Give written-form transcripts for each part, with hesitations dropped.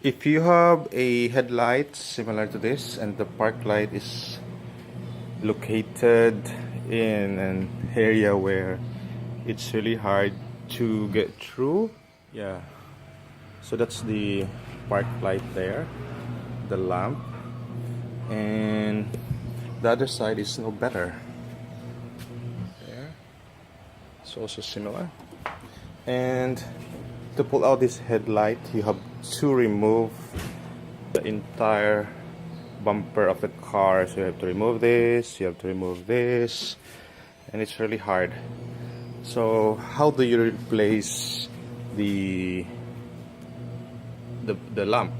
If you have a headlight similar to this and the park light is located in an area where it's really hard to get through, yeah, so that's the park light there, the lamp, and the other side is no better. There, it's also similar. And to pull out this headlight, you have to remove the entire bumper of the car. So you have to remove this, you have to remove this, and it's really hard. So how do you replace the lamp,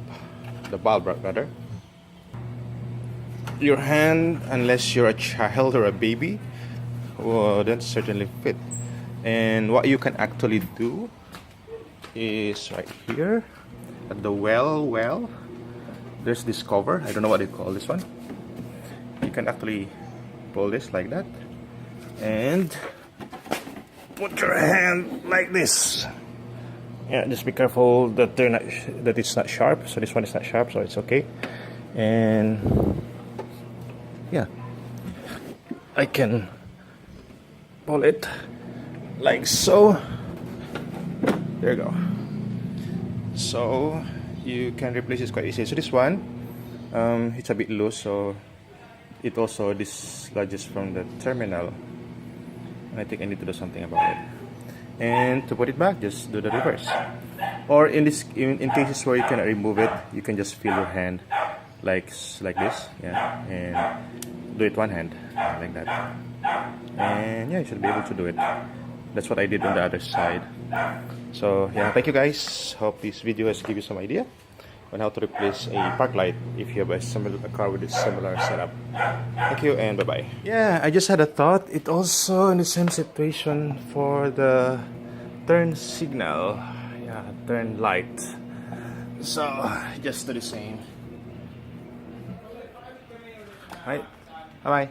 the bulb rather? Your hand, unless you're a child or a baby, wouldn't certainly fit. And what you can actually do is right here at the well, there's this cover. I don't know what you call this one. You can actually pull this like that and put your hand like this. Yeah, just be careful that that it's not sharp. So this one is not sharp, so it's okay. And yeah, I can pull it like so. There you go. So you can replace this quite easily. So this one, it's a bit loose, so it also dislodges from the terminal. And I think I need to do something about it. And to put it back, just do the reverse. Or in cases where you cannot remove it, you can just feel your hand like this, yeah, and do it one hand like that. And yeah, you should be able to do it. That's what I did on the other side. So yeah, thank you guys. Hope this video has given you some idea on how to replace a park light if you have a car with a similar setup. Thank you and bye-bye. Yeah, I just had a thought. It also in the same situation for the turn signal. Yeah, turn light. So just do the same. Right. Bye-bye.